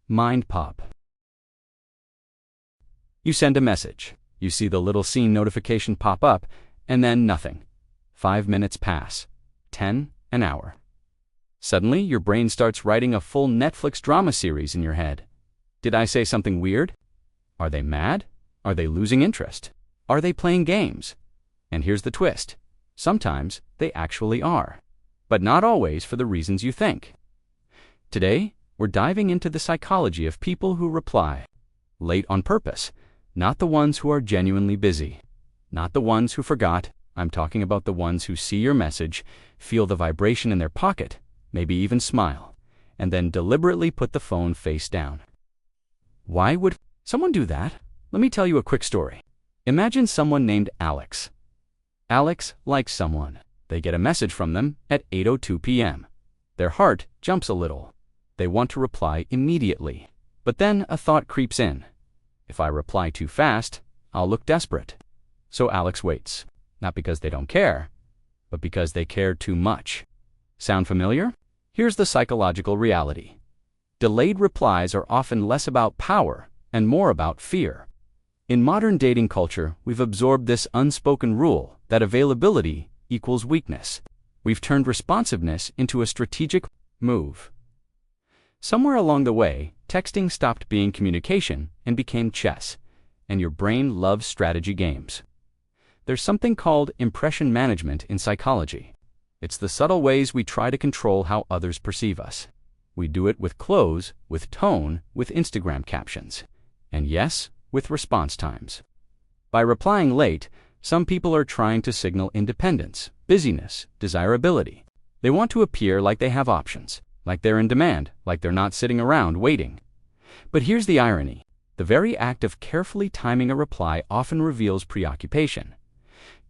Mind pop. You send a message. You see the little scene notification pop up, and then nothing. 5 minutes pass. 10, an hour. Suddenly, your brain starts writing a full Netflix drama series in your head. Did I say something weird? Are they mad? Are they losing interest? Are they playing games? And here's the twist. Sometimes they actually are, but not always for the reasons you think. Today, we're diving into the psychology of people who reply late on purpose, not the ones who are genuinely busy, not the ones who forgot. I'm talking about the ones who see your message, feel the vibration in their pocket, maybe even smile, and then deliberately put the phone face down. Why would someone do that? Let me tell you a quick story. Imagine someone named Alex. Alex likes someone. They get a message from them at 8:02 p.m. Their heart jumps a little. They want to reply immediately. But then a thought creeps in. If I reply too fast, I'll look desperate. So Alex waits, not because they don't care, but because they care too much. Sound familiar? Here's the psychological reality. Delayed replies are often less about power and more about fear. In modern dating culture, we've absorbed this unspoken rule that availability equals weakness. We've turned responsiveness into a strategic move. Somewhere along the way, texting stopped being communication and became chess, and your brain loves strategy games. There's something called impression management in psychology. It's the subtle ways we try to control how others perceive us. We do it with clothes, with tone, with Instagram captions, and yes, with response times. By replying late, some people are trying to signal independence, busyness, desirability. They want to appear like they have options, like they're in demand, like they're not sitting around waiting. But here's the irony. The very act of carefully timing a reply often reveals preoccupation.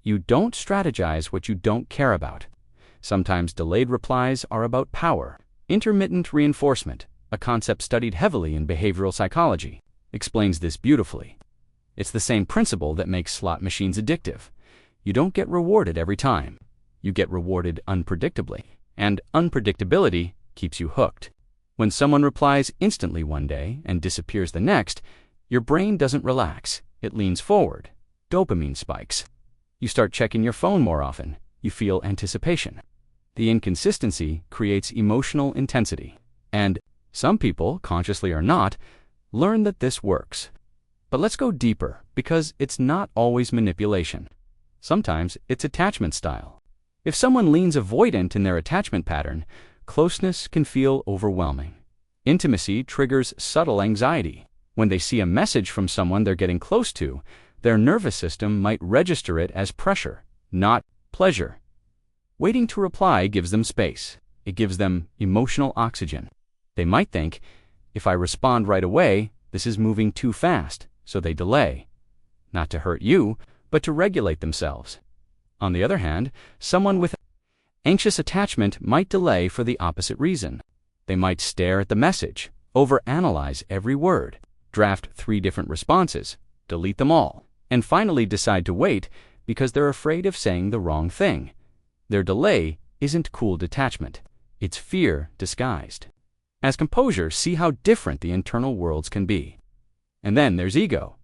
You don't strategize what you don't care about. Sometimes delayed replies are about power. Intermittent reinforcement, a concept studied heavily in behavioral psychology, explains this beautifully. It's the same principle that makes slot machines addictive. You don't get rewarded every time. You get rewarded unpredictably, and unpredictability keeps you hooked. When someone replies instantly one day and disappears the next, your brain doesn't relax. It leans forward. Dopamine spikes. You start checking your phone more often. You feel anticipation. The inconsistency creates emotional intensity. And some people, consciously or not, learn that this works. But let's go deeper, because it's not always manipulation. Sometimes it's attachment style. If someone leans avoidant in their attachment pattern, closeness can feel overwhelming. Intimacy triggers subtle anxiety. When they see a message from someone they're getting close to, their nervous system might register it as pressure, not pleasure. Waiting to reply gives them space. It gives them emotional oxygen. They might think, if I respond right away, this is moving too fast, so they delay. Not to hurt you, but to regulate themselves. On the other hand, someone with anxious attachment might delay for the opposite reason. They might stare at the message, overanalyze every word, draft 3 different responses, delete them all, and finally decide to wait because they're afraid of saying the wrong thing. Their delay isn't cool detachment. It's fear disguised. As composure, see how different the internal worlds can be. And then there's ego.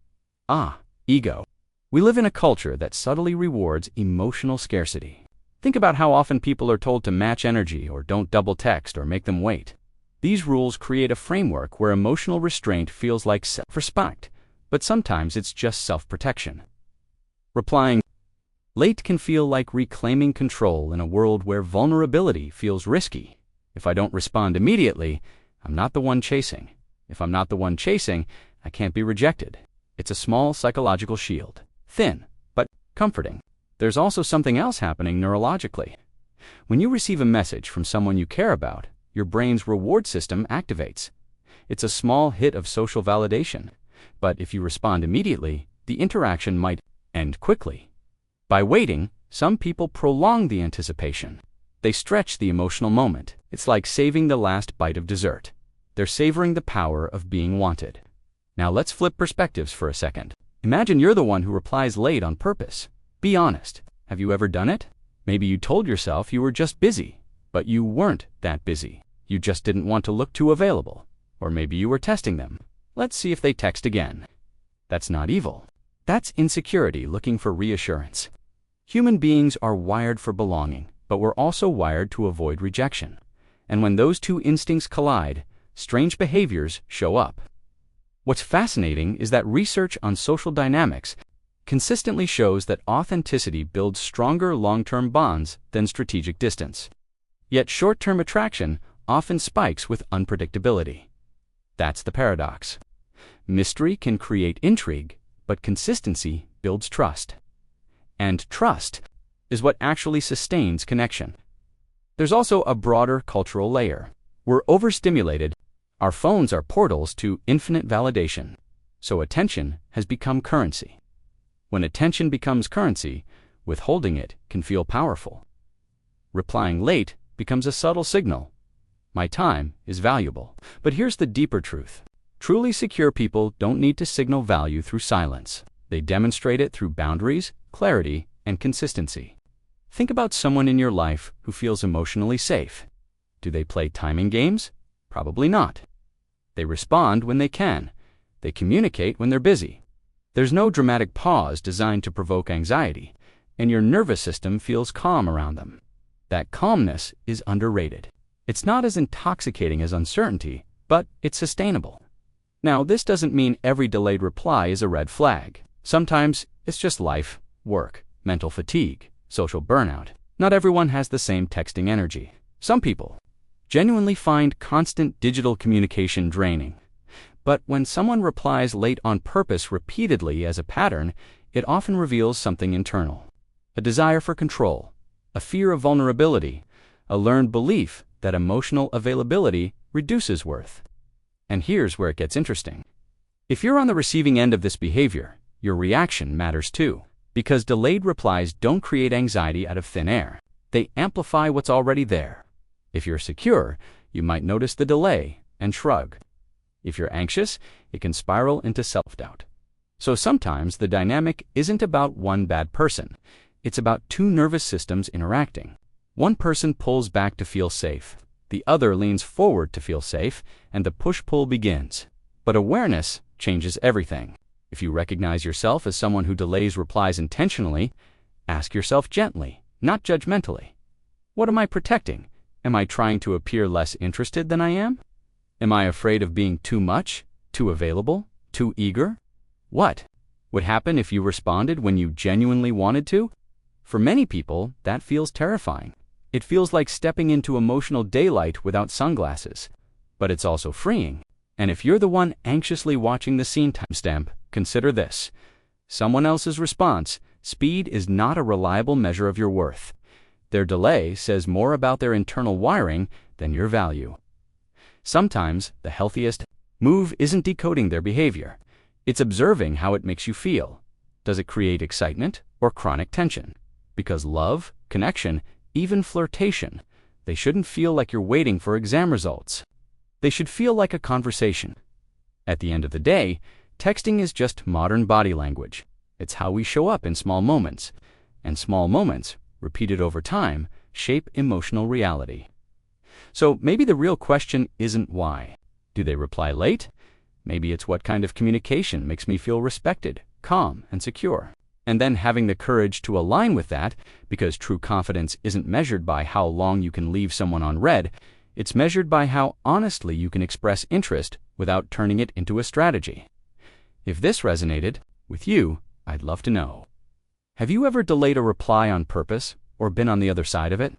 Ego. We live in a culture that subtly rewards emotional scarcity. Think about how often people are told to match energy or don't double text or make them wait. These rules create a framework where emotional restraint feels like self-respect, but sometimes it's just self-protection. Replying late can feel like reclaiming control in a world where vulnerability feels risky. If I don't respond immediately, I'm not the one chasing. If I'm not the one chasing, I can't be rejected. It's a small psychological shield. Thin, but comforting. There's also something else happening neurologically. When you receive a message from someone you care about, your brain's reward system activates. It's a small hit of social validation. But if you respond immediately, the interaction might end quickly. By waiting, some people prolong the anticipation. They stretch the emotional moment. It's like saving the last bite of dessert. They're savoring the power of being wanted. Now let's flip perspectives for a second. Imagine you're the one who replies late on purpose. Be honest. Have you ever done it? Maybe you told yourself you were just busy, but you weren't that busy. You just didn't want to look too available. Or maybe you were testing them. Let's see if they text again. That's not evil. That's insecurity looking for reassurance. Human beings are wired for belonging, but we're also wired to avoid rejection. And when those two instincts collide, strange behaviors show up. What's fascinating is that research on social dynamics consistently shows that authenticity builds stronger long-term bonds than strategic distance. Yet short-term attraction often spikes with unpredictability. That's the paradox. Mystery can create intrigue, but consistency builds trust. And trust is what actually sustains connection. There's also a broader cultural layer. We're overstimulated. Our phones are portals to infinite validation. So attention has become currency. When attention becomes currency, withholding it can feel powerful. Replying late becomes a subtle signal. My time is valuable. But here's the deeper truth. Truly secure people don't need to signal value through silence. They demonstrate it through boundaries, clarity, and consistency. Think about someone in your life who feels emotionally safe. Do they play timing games? Probably not. They respond when they can. They communicate when they're busy. There's no dramatic pause designed to provoke anxiety, and your nervous system feels calm around them. That calmness is underrated. It's not as intoxicating as uncertainty, but it's sustainable. Now, this doesn't mean every delayed reply is a red flag. Sometimes it's just life, work, mental fatigue, social burnout. Not everyone has the same texting energy. Some people genuinely find constant digital communication draining. But when someone replies late on purpose repeatedly as a pattern, it often reveals something internal. A desire for control, a fear of vulnerability, a learned belief that emotional availability reduces worth. And here's where it gets interesting. If you're on the receiving end of this behavior, your reaction matters too. Because delayed replies don't create anxiety out of thin air. They amplify what's already there. If you're secure, you might notice the delay and shrug. If you're anxious, it can spiral into self-doubt. So sometimes the dynamic isn't about one bad person. It's about two nervous systems interacting. One person pulls back to feel safe. The other leans forward to feel safe, and the push-pull begins. But awareness changes everything. If you recognize yourself as someone who delays replies intentionally, ask yourself gently, not judgmentally. What am I protecting? Am I trying to appear less interested than I am? Am I afraid of being too much, too available, too eager? What would happen if you responded when you genuinely wanted to? For many people, that feels terrifying. It feels like stepping into emotional daylight without sunglasses. But it's also freeing. And if you're the one anxiously watching the scene timestamp, consider this. Someone else's response, speed is not a reliable measure of your worth. Their delay says more about their internal wiring than your value. Sometimes the healthiest move isn't decoding their behavior. It's observing how it makes you feel. Does it create excitement or chronic tension? Because love, connection, even flirtation, they shouldn't feel like you're waiting for exam results. They should feel like a conversation. At the end of the day, texting is just modern body language. It's how we show up in small moments. And small moments, repeated over time, shape emotional reality. So maybe the real question isn't why. Do they reply late? Maybe it's what kind of communication makes me feel respected, calm, and secure. And then having the courage to align with that, because true confidence isn't measured by how long you can leave someone on read, it's measured by how honestly you can express interest without turning it into a strategy. If this resonated with you, I'd love to know. Have you ever delayed a reply on purpose or been on the other side of it?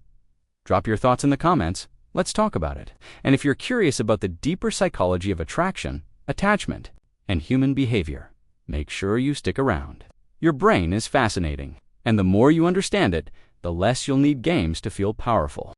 Drop your thoughts in the comments. Let's talk about it. And if you're curious about the deeper psychology of attraction, attachment, and human behavior, make sure you stick around. Your brain is fascinating, and the more you understand it, the less you'll need games to feel powerful.